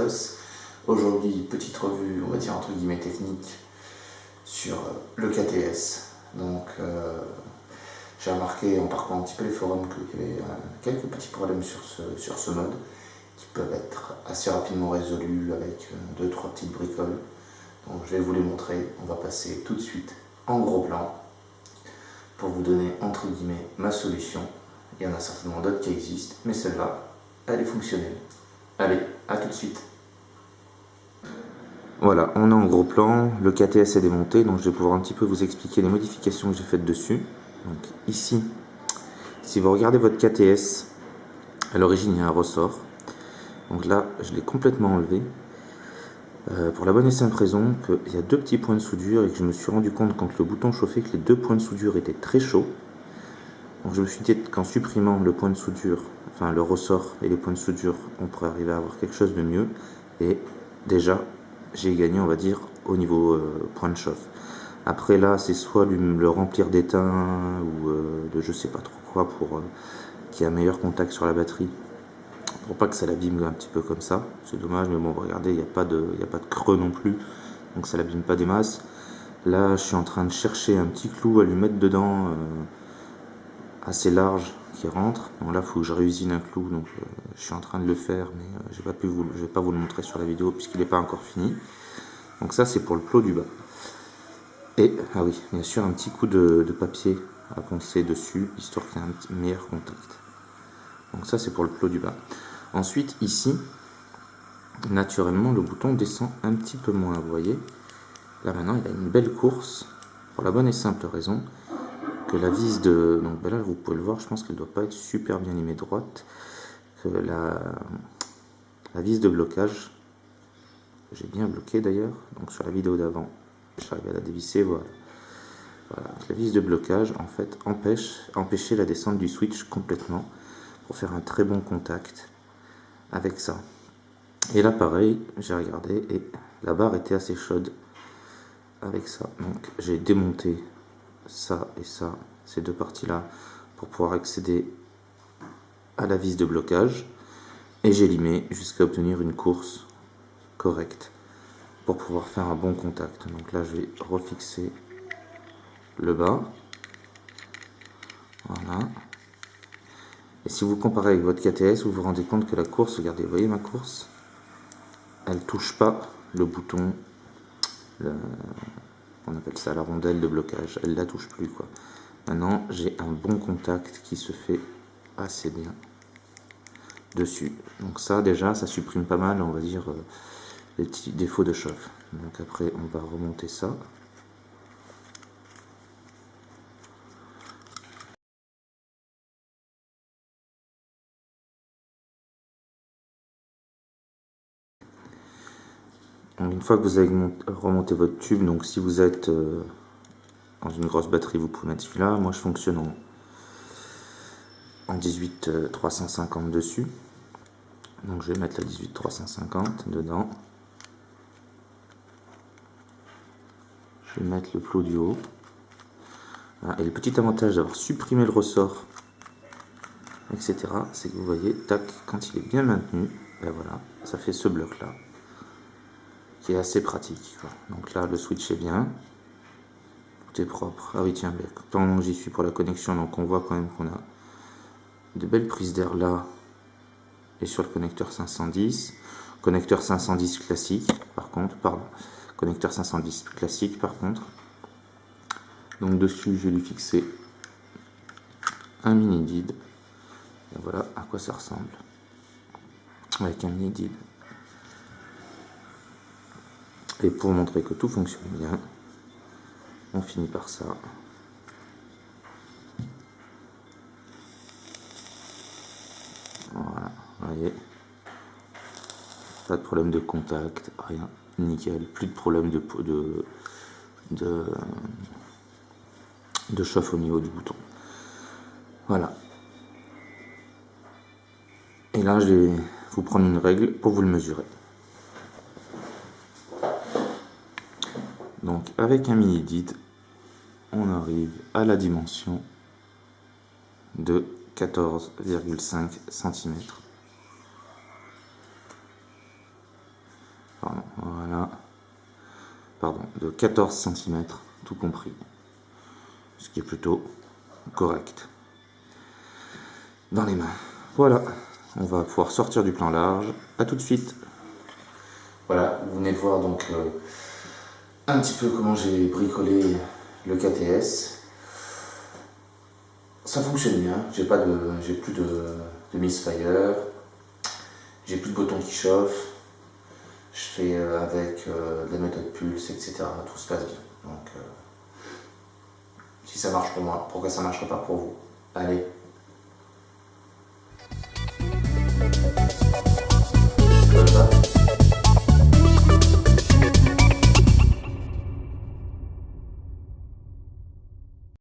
Carlos. Aujourd'hui, petite revue, on va dire entre guillemets technique, sur le KTS. Donc, j'ai remarqué en parcourant un petit peu les forums qu'il y avait quelques petits problèmes sur ce mode qui peuvent être assez rapidement résolus avec 2-3 petites bricoles. Donc, je vais vous les montrer. On va passer tout de suite en gros plan pour vous donner entre guillemets ma solution. Il y en a certainement d'autres qui existent, mais celle-là, elle est fonctionnelle. Allez, à tout de suite. Voilà, on est en gros plan, le KTS est démonté, donc je vais pouvoir un petit peu vous expliquer les modifications que j'ai faites dessus. Donc ici, si vous regardez votre KTS, à l'origine il y a un ressort. Donc là, je l'ai complètement enlevé. Pour la bonne et simple raison qu'il y a deux petits points de soudure et que je me suis rendu compte quand le bouton chauffait que les deux points de soudure étaient très chauds. Donc je me suis dit qu'en supprimant le point de soudure, enfin le ressort et les points de soudure, on pourrait arriver à avoir quelque chose de mieux. Et déjà, j'ai gagné, on va dire, au niveau point de chauffe. Après là, c'est soit le remplir d'étain ou de je sais pas trop quoi pour qu'il y ait un meilleur contact sur la batterie. Pour pas que ça l'abîme un petit peu comme ça. C'est dommage, mais bon, regardez, il n'y a pas de creux non plus. Donc ça l'abîme pas des masses. Là, je suis en train de chercher un petit clou à lui mettre dedans. Assez large qui rentre. Donc là, il faut que je réusine un clou, donc je suis en train de le faire, mais je vais pas vous le montrer sur la vidéo puisqu'il n'est pas encore fini. Donc ça, c'est pour le plot du bas. Et, ah oui, bien sûr, un petit coup de papier à poncer dessus, histoire qu'il y ait un petit meilleur contact. Donc ça, c'est pour le plot du bas. Ensuite, ici, naturellement, le bouton descend un petit peu moins, vous voyez. Là, maintenant, il a une belle course, pour la bonne et simple raison que la vis de... Donc ben là, vous pouvez le voir, je pense qu'elle ne doit pas être super bien limée droite. Que la vis de blocage, j'ai bien bloqué d'ailleurs, donc sur la vidéo d'avant, j'arrive à la dévisser, voilà. Voilà. La vis de blocage, en fait, empêcher la descente du switch complètement, pour faire un très bon contact avec ça. Et là, pareil, j'ai regardé, et la barre était assez chaude avec ça. Donc j'ai démonté ça et ça, ces deux parties-là, pour pouvoir accéder à la vis de blocage, et j'ai limé jusqu'à obtenir une course correcte pour pouvoir faire un bon contact. Donc là, je vais refixer le bas. Voilà. Et si vous comparez avec votre KTS, vous vous rendez compte que la course, regardez, vous voyez ma course, elle touche pas le bouton, on appelle ça la rondelle de blocage, elle la touche plus quoi. Maintenant, j'ai un bon contact qui se fait assez bien dessus. Donc ça, déjà, ça supprime pas mal, on va dire, les petits défauts de chauffe. Donc après, on va remonter ça. Donc une fois que vous avez remonté votre tube, donc si vous êtes dans une grosse batterie, vous pouvez mettre celui-là. Moi, je fonctionne en 18-350 dessus. Donc je vais mettre la 18-350 dedans. Je vais mettre le plot du haut. Voilà. Et le petit avantage d'avoir supprimé le ressort, etc., c'est que vous voyez, tac, quand il est bien maintenu, ben voilà, ça fait ce bloc-là, qui est assez pratique, quoi. Donc là, le switch est bien. Tout est propre. Ah oui, tiens, pendant que j'y suis pour la connexion, donc on voit quand même qu'on a de belles prises d'air là et sur le connecteur 510. Connecteur 510 classique, par contre, pardon. Connecteur 510 classique, par contre. Donc dessus, je vais lui fixer un mini DID. Et voilà à quoi ça ressemble. Avec un mini DID. Et pour montrer que tout fonctionne bien, on finit par ça. Voilà, vous voyez. Pas de problème de contact, rien. Nickel. Plus de problème de chauffe au niveau du bouton. Voilà. Et là, je vais vous prendre une règle pour vous le mesurer. Donc, avec un mini DID, on arrive à la dimension de 14,5 cm. 14 cm, tout compris. Ce qui est plutôt correct. Dans les mains. Voilà, on va pouvoir sortir du plan large. A tout de suite. Voilà, vous venez de voir donc un petit peu comment j'ai bricolé le KTS. Ça fonctionne bien, j'ai plus de misfire, j'ai plus de boutons qui chauffent, je fais avec la méthode pulse, etc. Tout se passe bien. Donc si ça marche pour moi, pourquoi ça ne marcherait pas pour vous? Allez,